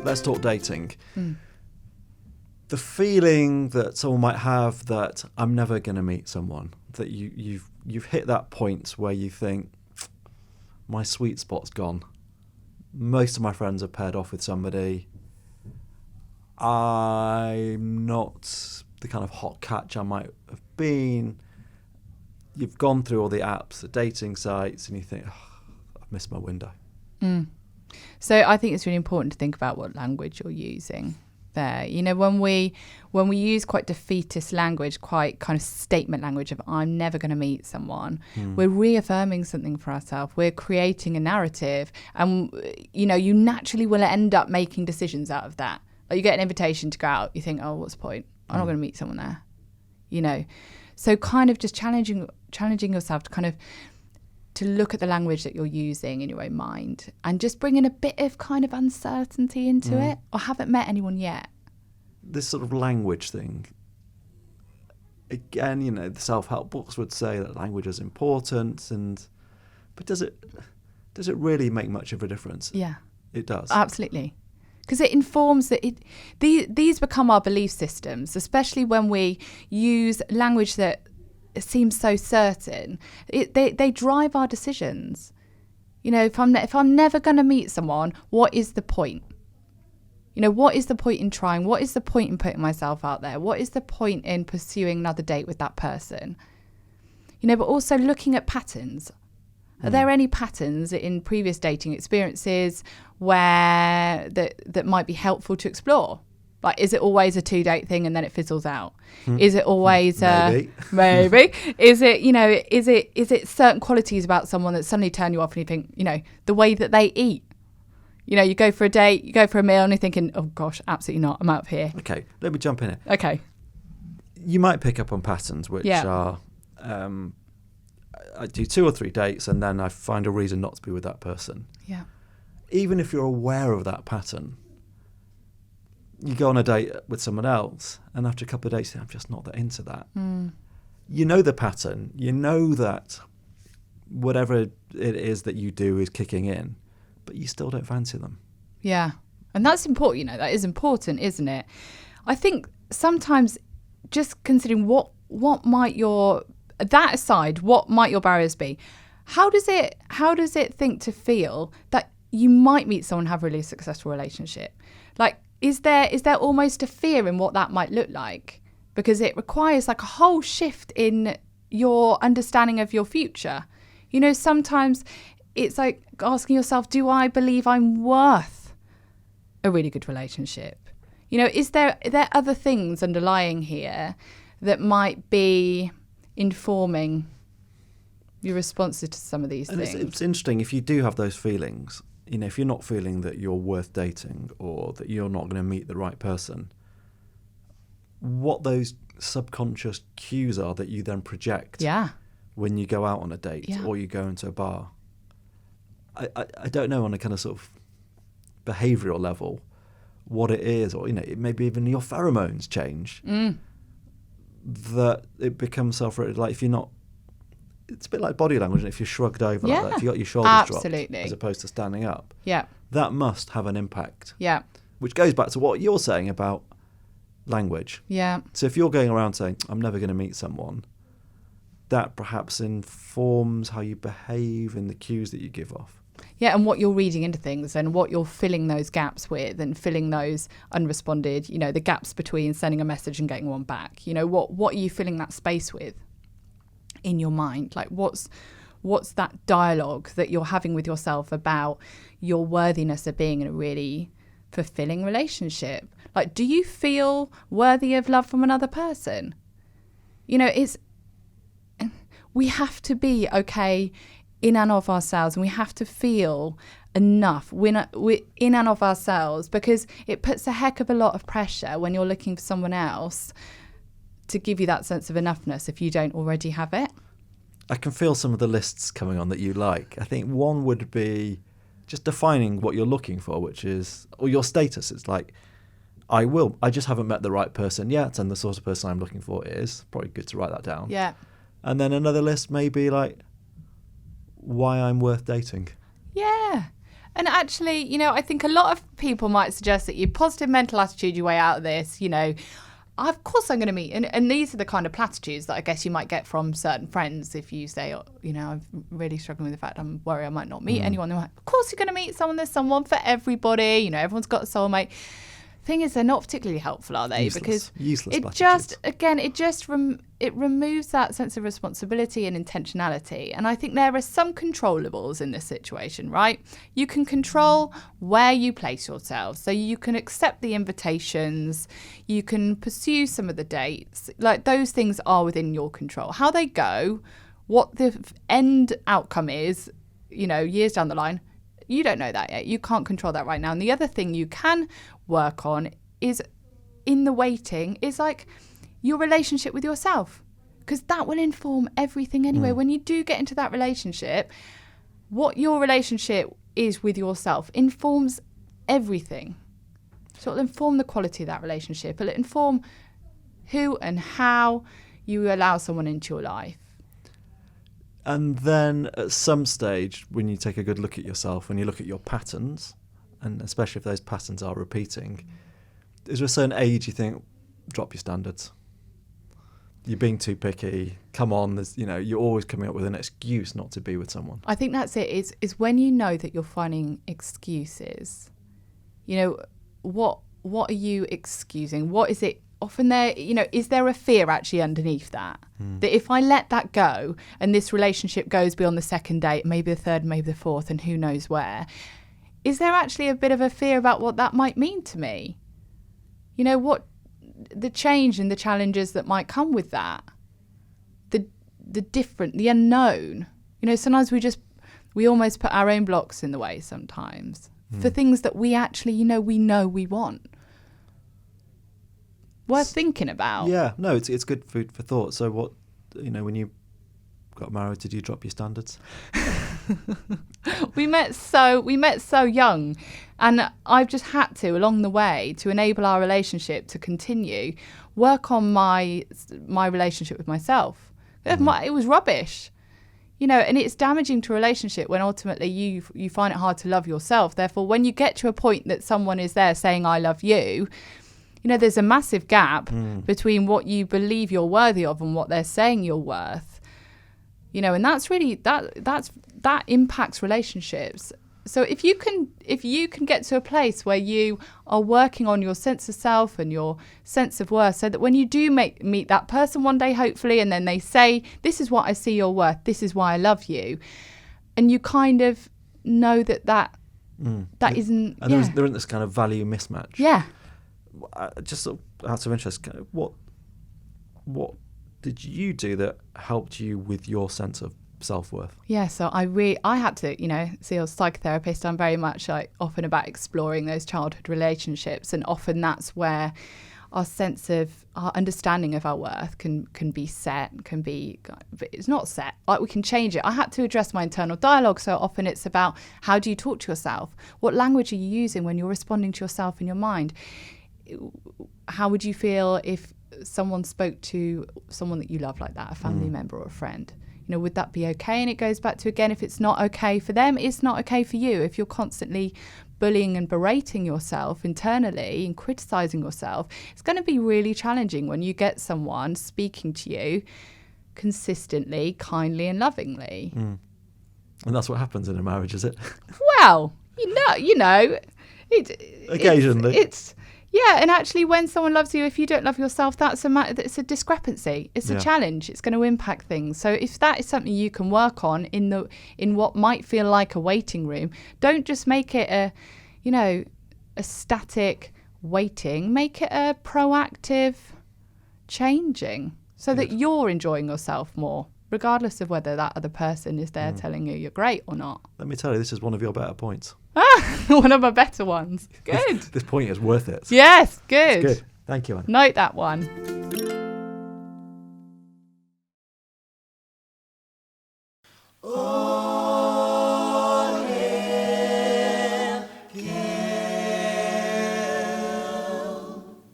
let's talk dating. The feeling that someone might have that I'm never going to meet someone, that you've hit that point where you think my sweet spot's gone. Most of my friends are paired off with somebody. I'm not the kind of hot catch I might have been. You've gone through all the apps, the dating sites, and you think, I've missed my window. So I think it's really important to think about what language you're using there. You know, when we use quite defeatist language, quite kind of statement language of I'm never going to meet someone, we're reaffirming something for ourselves. We're creating a narrative, and you know, you naturally will end up making decisions out of that. Like you get an invitation to go out, you think, oh, what's the point? I'm not going to meet someone there. You know, so kind of just challenging yourself to kind of to look at the language that you're using in your own mind and just bring in a bit of kind of uncertainty into it. Or haven't met anyone yet. This sort of language thing, again, you know, the self-help books would say that language is important, but does it really make much of a difference? Yeah. It does. Absolutely. Because it informs that these become our belief systems, especially when we use language that seems so certain. They drive our decisions. You know, if I'm never going to meet someone, what is the point? You know, what is the point in trying? What is the point in putting myself out there? What is the point in pursuing another date with that person? You know, but also looking at patterns. Are there any patterns in previous dating experiences where that might be helpful to explore? Like, is it always a 2-date thing and then it fizzles out? Is it always maybe? Is it, you know, is it certain qualities about someone that suddenly turn you off and you think, you know, the way that they eat? You know, you go for a date, you go for a meal and you're thinking, oh gosh, absolutely not, I'm out of here. Okay, let me jump in here. Okay. You might pick up on patterns which are, I do 2 or 3 dates and then I find a reason not to be with that person. Yeah. Even if you're aware of that pattern, you go on a date with someone else and after a couple of dates, you think, I'm just not that into that. You know the pattern. You know that whatever it is that you do is kicking in, but you still don't fancy them. Yeah. And that's important, you know, that is important, isn't it? I think sometimes just considering what might that aside, what might your barriers be? How does it think to feel that you might meet someone and have a really successful relationship? Like, is there almost a fear in what that might look like? Because it requires like a whole shift in your understanding of your future. You know, sometimes it's like asking yourself, do I believe I'm worth a really good relationship? You know, are there other things underlying here that might be informing your responses to some of these things? It's interesting if you do have those feelings. You know, if you're not feeling that you're worth dating or that you're not going to meet the right person, what those subconscious cues are that you then project when you go out on a date or you go into a bar. I don't know on a kind of sort of behavioural level what it is, or, you know, maybe even your pheromones change. That it becomes self-rated. Like if you're not, it's a bit like body language. If you're shrugged over like that, if you got your shoulders dropped as opposed to standing up, that must have an impact. Yeah, which goes back to what you're saying about language. Yeah. So if you're going around saying I'm never going to meet someone, that perhaps informs how you behave in the cues that you give off. Yeah, and what you're reading into things and what you're filling those gaps with and filling those unresponded, you know, the gaps between sending a message and getting one back. You know, what are you filling that space with in your mind? Like what's that dialogue that you're having with yourself about your worthiness of being in a really fulfilling relationship? Like, do you feel worthy of love from another person? You know, we have to be okay in and of ourselves, and we have to feel enough in and of ourselves, because it puts a heck of a lot of pressure when you're looking for someone else to give you that sense of enoughness if you don't already have it. I can feel some of the lists coming on that you like. I think one would be just defining what you're looking for, which is, or your status. It's like, I just haven't met the right person yet, and the sort of person I'm looking for is, probably good to write that down. Yeah. And then another list may be like, why I'm worth dating. Yeah. And actually, you know, I think a lot of people might suggest that you positive mental attitude your way out of this, you know. Of course I'm going to meet. And these are the kind of platitudes that I guess you might get from certain friends if you say, oh, you know, I'm really struggling with the fact I'm worried I might not meet anyone. They're like, of course you're going to meet someone. There's someone for everybody. You know, everyone's got a soulmate. Thing is, they're not particularly helpful, are they? Useless Because it platitudes. just it removes that sense of responsibility and intentionality. And I think there are some controllables in this situation, right? You can control where you place yourself, so you can accept the invitations, you can pursue some of the dates. Like, those things are within your control. How they go, what the end outcome is, you know, years down the line. You don't know that yet. You can't control that right now. And the other thing you can work on is, in the waiting, is like your relationship with yourself, because that will inform everything anyway. When you do get into that relationship, what your relationship is with yourself informs everything. So it'll inform the quality of that relationship. It'll inform who and how you allow someone into your life. And then at some stage, when you take a good look at yourself, when you look at your patterns, and especially if those patterns are repeating, is there a certain age you think, drop your standards? You're being too picky. Come on, there's, you know, you're always coming up with an excuse not to be with someone. I think that's it. Is when you know that you're finding excuses. You know, what are you excusing? What is it? Often there, you know, is there a fear actually underneath that? That if I let that go and this relationship goes beyond the second date, maybe the third, maybe the fourth, and who knows where, is there actually a bit of a fear about what that might mean to me? You know, what the change and the challenges that might come with that, the different, the unknown. You know, sometimes we almost put our own blocks in the way sometimes for things that we actually, you know we want. Worth thinking about. Yeah, no, it's good food for thought. So what, you know, when you got married, did you drop your standards? We met so young, and I've just had to, along the way, to enable our relationship to continue, work on my relationship with myself. It was rubbish, you know, and it's damaging to a relationship when ultimately you find it hard to love yourself. Therefore, when you get to a point that someone is there saying "I love you," you know, there's a massive gap between what you believe you're worthy of and what they're saying you're worth. You know, and that's really that impacts relationships. So if you can get to a place where you are working on your sense of self and your sense of worth, so that when you do meet that person one day, hopefully, and then they say, "This is what I see you're worth. This is why I love you," and you kind of know that isn't. And there isn't this kind of value mismatch. Yeah. Just sort of out of interest, what did you do that helped you with your sense of self-worth? Yeah, so I had to, you know, see a psychotherapist. I'm very much often about exploring those childhood relationships, and often that's where our sense of our understanding of our worth can be set, but it's not set. Like, we can change it. I had to address my internal dialogue. So often it's about, how do you talk to yourself? What language are you using when you're responding to yourself in your mind? How would you feel if someone spoke to someone that you love like that, a family member or a friend? You know, would that be okay? And it goes back to, again, if it's not okay for them, it's not okay for you. If you're constantly bullying and berating yourself internally and criticizing yourself, it's going to be really challenging when you get someone speaking to you consistently, kindly and lovingly. And that's what happens in a marriage, is it? Well, you know, occasionally. Yeah, and actually, when someone loves you, if you don't love yourself, it's a discrepancy. It's a challenge. It's going to impact things. So if that is something you can work on in what might feel like a waiting room, don't just make it a static waiting. Make it a proactive changing, so that you're enjoying yourself more, regardless of whether that other person is there telling you you're great or not. Let me tell you, this is one of your better points. One of my better ones. Good. This point is worth it. Yes, good. It's good. Thank you, Anna. Note that one. Oh.